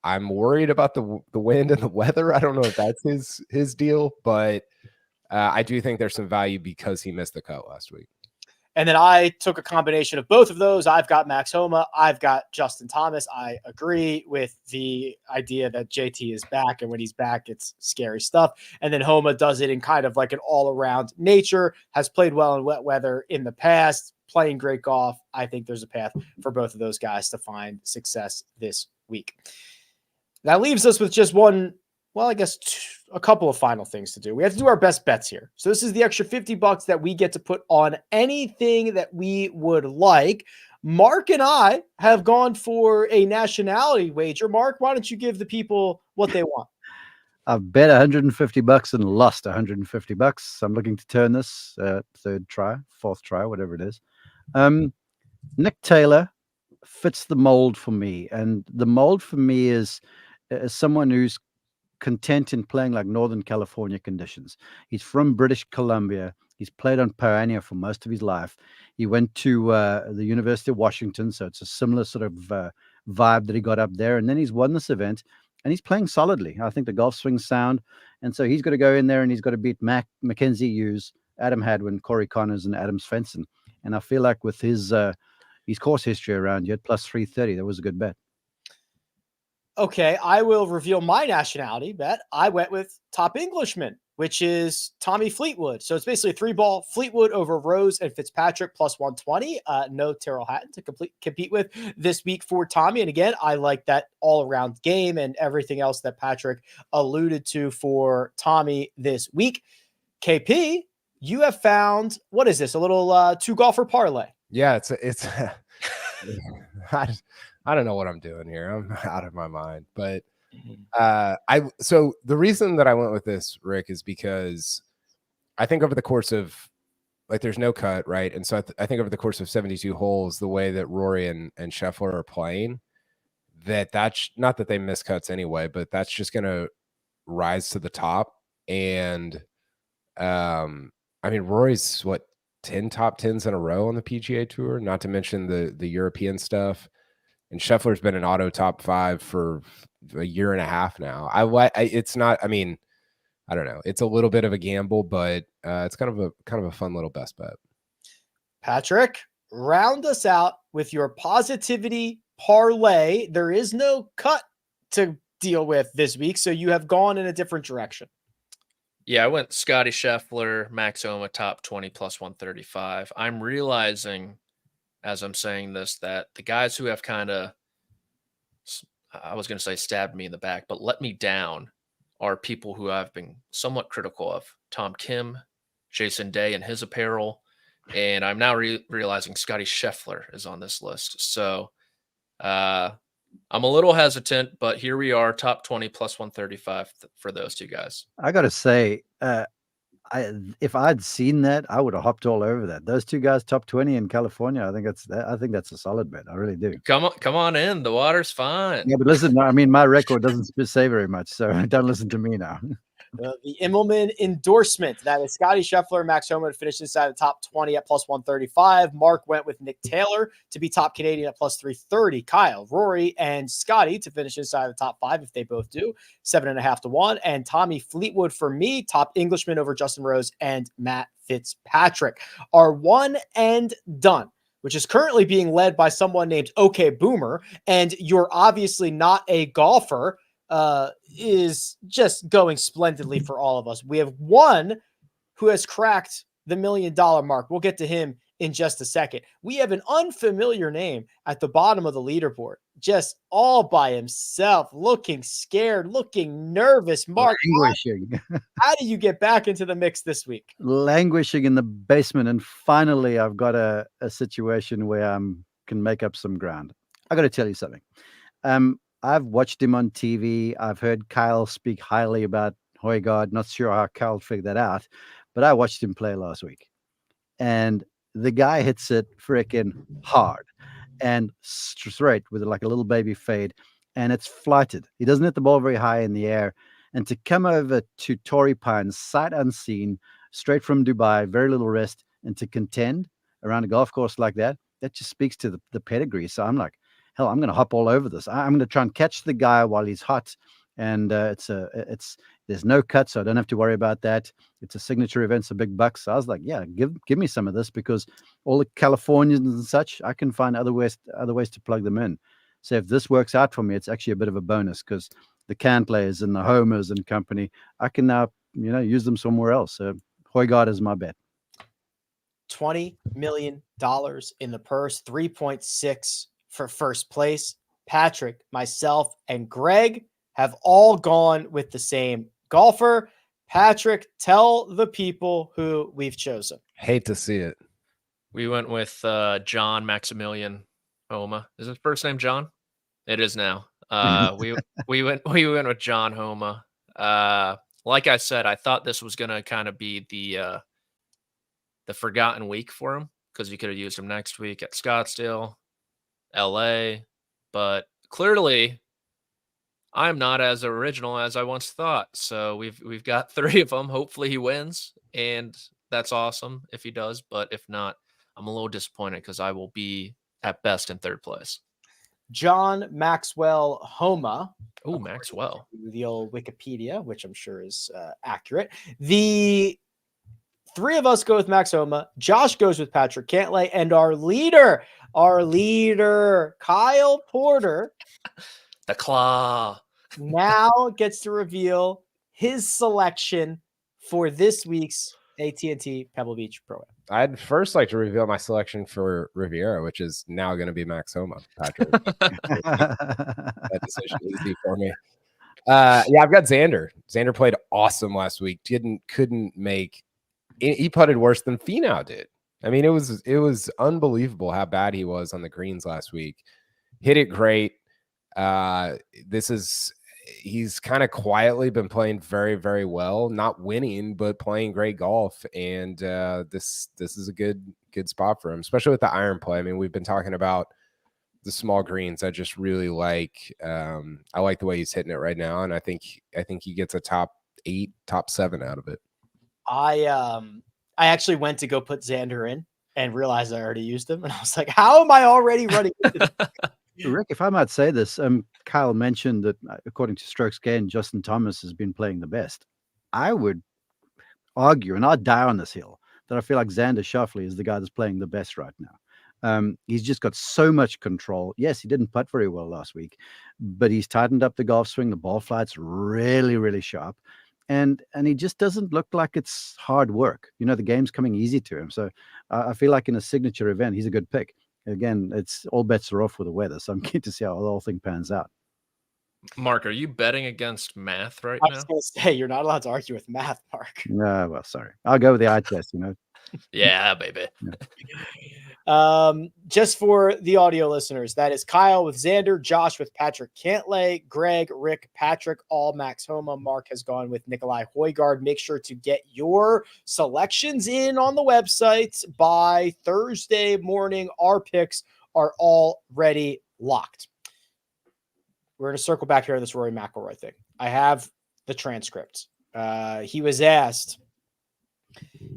D: I'm worried about the wind and the weather. I don't know if that's his deal, but I do think there's some value because he missed the cut last week.
B: And then I took a combination of both of those. I've got Max Homa. I've got Justin Thomas. I agree with the idea that JT is back, and when he's back, it's scary stuff. And then Homa does it in kind of like an all-around nature, has played well in wet weather in the past, playing great golf. I think there's a path for both of those guys to find success this week. That leaves us with just one, well, I guess a couple of final things to do. We have to do our best bets here. So this is the extra $50 that we get to put on anything that we would like. Mark and I have gone for a nationality wager. Mark, why don't you give the people what they want?
E: I've bet $150 and lost $150. I'm looking to turn this third try, fourth try, whatever it is. Nick Taylor fits the mold for me. And the mold for me is someone who's content in playing like Northern California conditions. He's from British Columbia. He's played on Piranha for most of his life. He went to the University of Washington, so it's a similar sort of vibe that he got up there. And then he's won this event, and he's playing solidly. I think the golf swing's sound, and so he's got to go in there and he's got to beat Mackenzie Hughes, Adam Hadwin, Corey Connors, and Adam Svensson. And I feel like with his course history around here, plus 330, that was a good bet.
B: Okay, I will reveal my nationality bet. I went with top Englishman, which is Tommy Fleetwood. So it's basically a 3-ball Fleetwood over Rose and Fitzpatrick plus 120. No Tyrrell Hatton to compete with this week for Tommy. And again, I like that all-around game and everything else that Patrick alluded to for Tommy this week. KP, you have found, what is this, a little two-golfer parlay?
D: Yeah, it's I don't know what I'm doing here. I'm out of my mind. But so the reason that I went with this, Rick, is because I think over the course of, there's no cut, right? And so I think over the course of 72 holes, the way that Rory and Scheffler are playing, that's not that they miss cuts anyway, but that's just going to rise to the top. And Rory's 10 top 10s in a row on the PGA Tour, not to mention the European stuff. And Scheffler's been an auto top 5 for a year and a half now. It's not, I don't know. It's a little bit of a gamble, but it's kind of a fun little best bet.
B: Patrick, round us out with your positivity parlay. There is no cut to deal with this week, so you have gone in a different direction.
C: Yeah, I went Scotty Scheffler, Max Homa, top 20 plus 135. I'm realizing, as I'm saying this, that the guys who have kind of, I was going to say stabbed me in the back, but let me down are people who I've been somewhat critical of. Tom Kim, Jason Day and his apparel. And I'm now realizing Scotty Scheffler is on this list. So I'm a little hesitant, but here we are, top 20 plus 135 for those two guys.
E: I got to say, if I'd seen that, I would have hopped all over that. Those two guys, top 20 in California. I think that's a solid bet. I really do.
C: Come on in. The water's fine.
E: Yeah, but listen, I mean, my record doesn't say very much, so don't listen to me now.
B: The Immelman endorsement. That is Scotty Scheffler and Max Homa to finish inside the top 20 at plus 135. Mark went with Nick Taylor to be top Canadian at plus 330. Kyle, Rory, and Scotty to finish inside the top 5 if they both do, 7.5 to 1. And Tommy Fleetwood for me, top Englishman over Justin Rose and Matt Fitzpatrick. Our one and done, which is currently being led by someone named OK Boomer, and you're obviously not a golfer, is just going splendidly for all of us. We have one who has cracked the $1 million mark. We'll get to him in just a second. We have an unfamiliar name at the bottom of the leaderboard, just all by himself, looking scared, looking nervous. Mark,
E: languishing.
B: How do you get back into the mix this week?
E: Languishing in the basement, and finally I've got a situation where I can make up some ground. I got to tell you something. I've watched him on TV. I've heard Kyle speak highly about Højgaard. Not sure how Kyle figured that out, but I watched him play last week, and the guy hits it freaking hard and straight with like a little baby fade, and it's flighted. He doesn't hit the ball very high in the air, and to come over to Torrey Pines, sight unseen, straight from Dubai, very little rest, and to contend around a golf course like that, that just speaks to the pedigree. So I'm like, hell, I'm going to hop all over this. I'm going to try and catch the guy while he's hot. And there's no cut, so I don't have to worry about that. It's a signature event, it's a big bucks. So I was like, yeah, give me some of this, because all the Californians and such, I can find other ways to plug them in. So if this works out for me, it's actually a bit of a bonus, because the Cantlays and the Homers and company, I can now use them somewhere else. So Højgaard is my bet.
B: $20 million in the purse, 3.6 for first place. Patrick, myself, and Greg have all gone with the same golfer. Patrick, tell the people who we've chosen.
D: Hate to see it.
C: We went with John Maximilian Homa. Is his first name John? It is now. We went with Jon Homa. Like I said, I thought this was gonna kind of be the forgotten week for him, because you could have used him next week at Scottsdale, LA, but clearly I'm not as original as I once thought. So we've got 3 of them. Hopefully he wins, and that's awesome if he does. But if not, I'm a little disappointed, because I will be at best in 3rd place.
B: John Maxwell Homa.
C: Oh, Maxwell.
B: The old Wikipedia, which I'm sure is accurate. The 3 of us go with Max Homa. Josh goes with Patrick Cantlay, and our leader, Kyle Porter,
C: the Claw,
B: now gets to reveal his selection for this week's AT&T Pebble Beach Pro-Am.
D: I'd first like to reveal my selection for Riviera, which is now going to be Max Homa. Patrick, that decision easy for me. Yeah, I've got Xander. Xander played awesome last week. Couldn't make. He putted worse than Finau did. I mean, it was unbelievable how bad he was on the greens last week. Hit it great. He's kind of quietly been playing very, very well, not winning, but playing great golf. And this is a good spot for him, especially with the iron play. I mean, we've been talking about the small greens. I just really like, I like the way he's hitting it right now. And I think he gets a top 8, top 7 out of it.
B: I actually went to go put Xander in and realized I already used him. And I was like, how am I already running into this?
E: Rick, if I might say this, Kyle mentioned that according to Strokes Gained, Justin Thomas has been playing the best. I would argue, and I'd die on this hill, that I feel like Xander Schauffele is the guy that's playing the best right now. He's just got so much control. Yes, he didn't putt very well last week, but he's tightened up the golf swing. The ball flight's really, really sharp. And he just doesn't look like it's hard work. The game's coming easy to him. So I feel like in a signature event, he's a good pick. Again, it's all bets are off with the weather. So I'm keen to see how the whole thing pans out.
C: Mark, are you betting against math right
B: I
C: now?
B: was going to say, you're not allowed to argue with math, Mark.
E: No, well, sorry. I'll go with the eye test,
C: Yeah, baby.
B: Just for the audio listeners, that is Kyle with Xander, Josh with Patrick Cantlay, Greg, Rick, Patrick, all Max Homa. Mark has gone with Nikolai Højgaard. Make sure to get your selections in on the website by Thursday morning. Our picks are already locked. We're going to circle back here to this Rory McIlroy thing. I have the transcript. He was asked,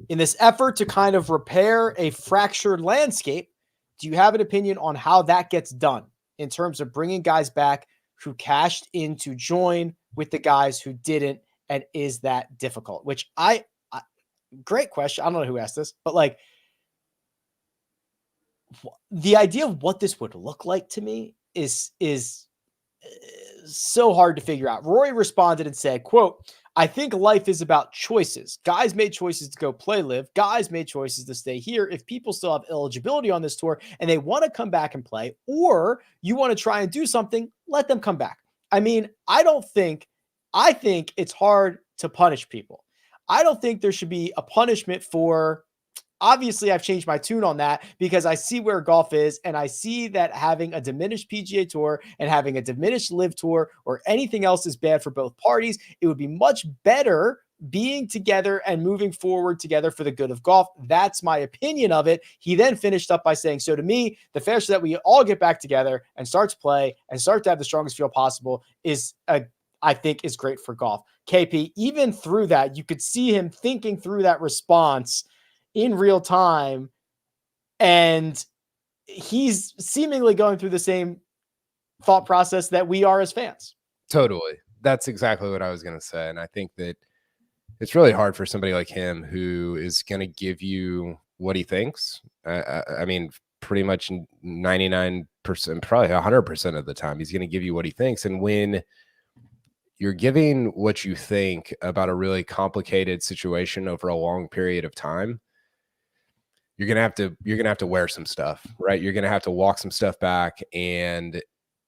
B: in this effort to kind of repair a fractured landscape, do you have an opinion on how that gets done in terms of bringing guys back who cashed in to join with the guys who didn't? And is that difficult? Which great question. I don't know who asked this, but like the idea of what this would look like to me is so hard to figure out. Rory responded and said, quote, I think life is about choices. Guys made choices to go play LIV. Guys made choices to stay here. If people still have eligibility on this tour and they want to come back and play, or you want to try and do something, let them come back. I mean, I think it's hard to punish people. I don't think there should be a punishment for, obviously I've changed my tune on that because I see where golf is, and I see that having a diminished PGA Tour and having a diminished LIV Tour or anything else is bad for both parties. It would be much better being together and moving forward together for the good of golf. That's my opinion of it. He then finished up by saying, so to me, the fairest that we all get back together and start to play and start to have the strongest field possible is I think is great for golf. KP, even through that, you could see him thinking through that response in real time, and he's seemingly going through the same thought process that we are as fans.
D: Totally. That's exactly what I was going to say. And I think that it's really hard for somebody like him who is going to give you what he thinks. I mean, pretty much 99%, probably 100% of the time, he's going to give you what he thinks. And when you're giving what you think about a really complicated situation over a long period of time, you're going to have to wear some stuff, right? You're going to have to walk some stuff back. And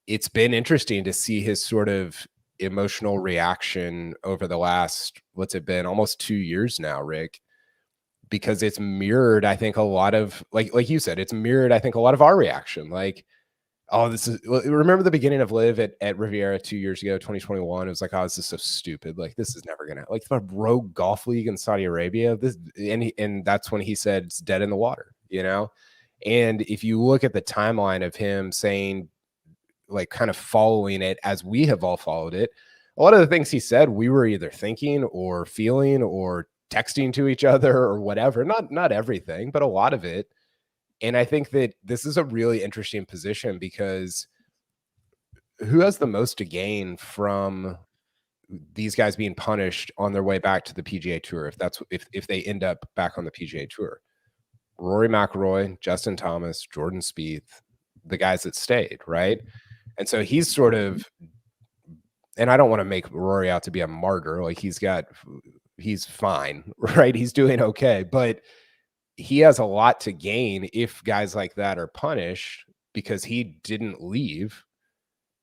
D: it's been interesting to see his sort of emotional reaction over the last, what's it been, almost 2 years now, Rick, because it's mirrored, I think, a lot of, like you said, it's mirrored, I think, a lot of our reaction. Like, oh, this is, remember the beginning of LIV at Riviera 2 years ago, 2021? It was like, oh, this is so stupid. Like, this is never gonna, like, the rogue golf league in Saudi Arabia. This, and that's when he said it's dead in the water, you know? And if you look at the timeline of him saying, like, kind of following it as we have all followed it, a lot of the things he said, we were either thinking or feeling or texting to each other or whatever. Not everything, but a lot of it. And I think that this is a really interesting position because who has the most to gain from these guys being punished on their way back to the PGA Tour, if they end up back on the PGA Tour? Rory McIlroy, Justin Thomas, Jordan Spieth, the guys that stayed, right? And so he's sort of, and I don't want to make Rory out to be a martyr. Like, he's fine, right? He's doing okay, but he has a lot to gain if guys like that are punished because he didn't leave.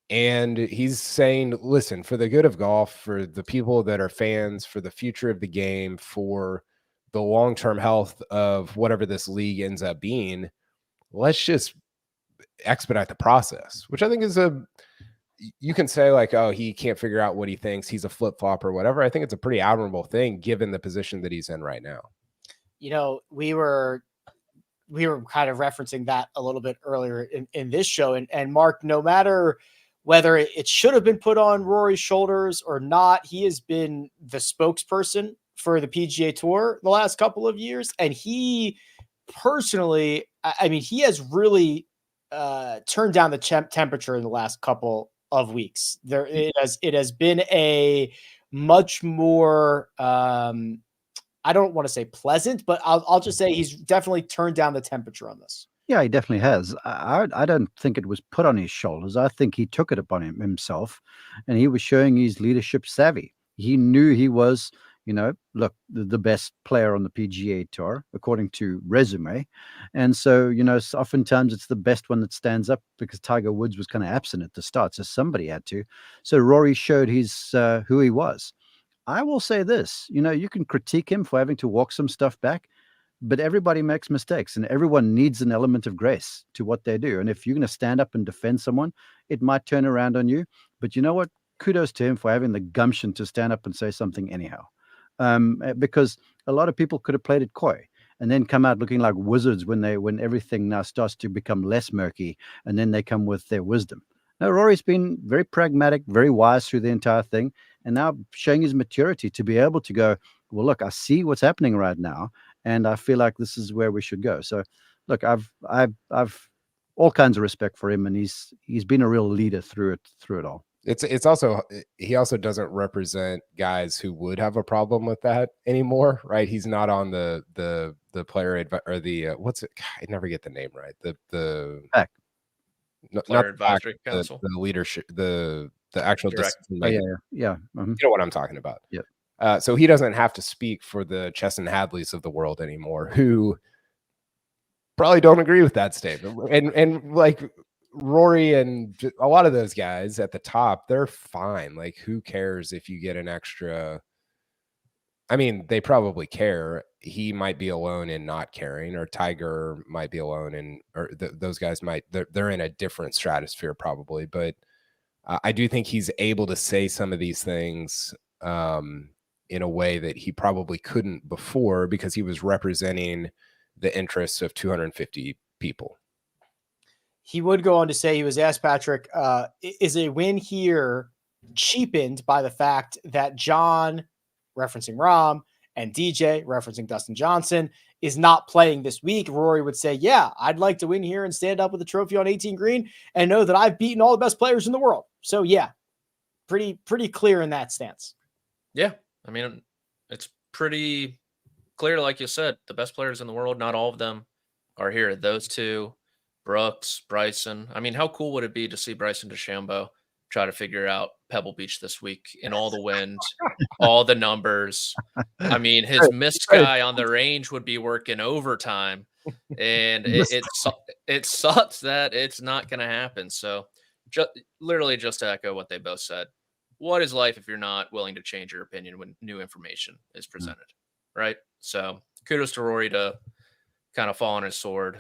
D: And he's saying, listen, for the good of golf, for the people that are fans, for the future of the game, for the long-term health of whatever this league ends up being, let's just expedite the process, which I think is you can say like, oh, he can't figure out what he thinks, he's a flip-flop or whatever. I think it's a pretty admirable thing given the position that he's in right now.
B: You know, we were kind of referencing that a little bit earlier in this show. And Mark, no matter whether it should have been put on Rory's shoulders or not, he has been the spokesperson for the PGA Tour the last couple of years. And he personally, I mean, he has really turned down the temperature in the last couple of weeks. It has been a much more, I don't want to say pleasant, but I'll just say he's definitely turned down the temperature on this.
E: Yeah, he definitely has. I don't think it was put on his shoulders. I think he took it upon himself, and he was showing his leadership savvy. He knew he was, look, the best player on the PGA Tour, according to resume. And so, oftentimes it's the best one that stands up because Tiger Woods was kind of absent at the start, so somebody had to. So Rory showed his who he was. I will say this, you can critique him for having to walk some stuff back, but everybody makes mistakes, and everyone needs an element of grace to what they do. And if you're going to stand up and defend someone, it might turn around on you. But you know what? Kudos to him for having the gumption to stand up and say something anyhow. Because a lot of people could have played it coy and then come out looking like wizards when everything now starts to become less murky, and then they come with their wisdom. No, Rory's been very pragmatic, very wise through the entire thing, and now showing his maturity to be able to go, well, look, I see what's happening right now, and I feel like this is where we should go. So, look, I've all kinds of respect for him, and he's been a real leader through it all.
D: It's also, he also doesn't represent guys who would have a problem with that anymore, right? He's not on the player or the what's it? I never get the name right. The
E: Pack.
C: Player Advisory Council,
D: the leadership, the actual decision.
E: Yeah.
D: You know what I'm talking about.
E: Yep.
D: So he doesn't have to speak for the Chesson Hadleys of the world anymore, who probably don't agree with that statement. And like Rory and a lot of those guys at the top, they're fine. Like, who cares if you get an extra? I mean, they probably care. He might be alone in not caring, or Tiger might be alone in, or those guys might, they're in a different stratosphere probably. But I do think he's able to say some of these things in a way that he probably couldn't before, because he was representing the interests of 250 people.
B: He would go on to say, he was asked, Patrick, is a win here cheapened by the fact that Jon, referencing Rahm, and DJ, referencing Dustin Johnson, is not playing this week? Rory would say, yeah, I'd like to win here and stand up with a trophy on 18 green and know that I've beaten all the best players in the world. So yeah, pretty clear in that stance.
C: Yeah. I mean, it's pretty clear. Like you said, the best players in the world, not all of them are here. Those two, Brooks, Bryson. I mean, how cool would it be to see Bryson DeChambeau try to figure out Pebble Beach this week in all the wind, all the numbers? I mean, his missed guy on the range would be working overtime, and it sucks that it's not going to happen. So literally just to echo what they both said, what is life if you're not willing to change your opinion when new information is presented, right? So kudos to Rory to kind of fall on his sword,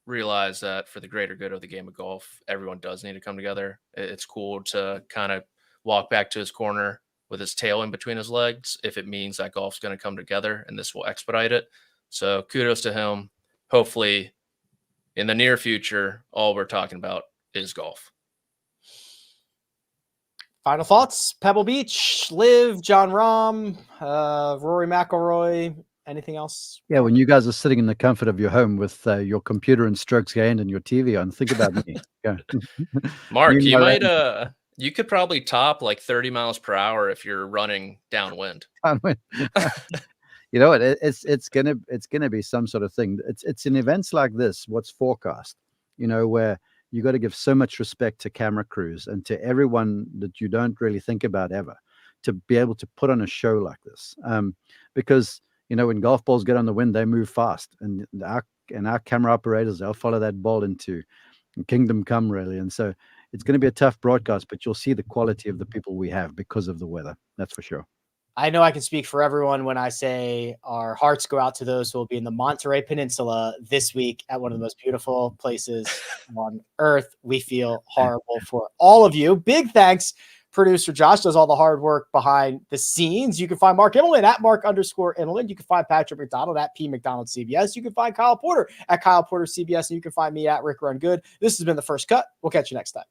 C: realize that for the greater good of the game of golf, everyone does need to come together. It's cool to kind of walk back to his corner with his tail in between his legs if it means that golf's going to come together, and this will expedite it. So kudos to him. Hopefully in the near future, all we're talking about is golf.
B: Final thoughts? Pebble Beach, LIV, Jon Rahm, Rory McIlroy. Anything else?
E: Yeah, when you guys are sitting in the comfort of your home with your computer and strokes gained and your TV on, think about me. Yeah.
C: Mark, you could probably top like 30 miles per hour if you're running downwind.
E: You know what? It's gonna be some sort of thing. It's in events like this, what's forecast, you know, where you got to give so much respect to camera crews and to everyone that you don't really think about ever, to be able to put on a show like this. Because, you know, when golf balls get on the wind, they move fast, and our camera operators, they'll follow that ball into kingdom come, really. And so it's going to be a tough broadcast, but you'll see the quality of the people we have because of the weather. That's for sure.
B: I know I can speak for everyone when I say our hearts go out to those who will be in the Monterey Peninsula this week at one of the most beautiful places on earth. We feel horrible for all of you. Big thanks. Producer Josh does all the hard work behind the scenes. You can find Mark Immelman at Mark_Immelman. You can find Patrick McDonald at P McDonald CBS. You can find Kyle Porter at Kyle Porter CBS. And you can find me at Rick Run Good. This has been The First Cut. We'll catch you next time.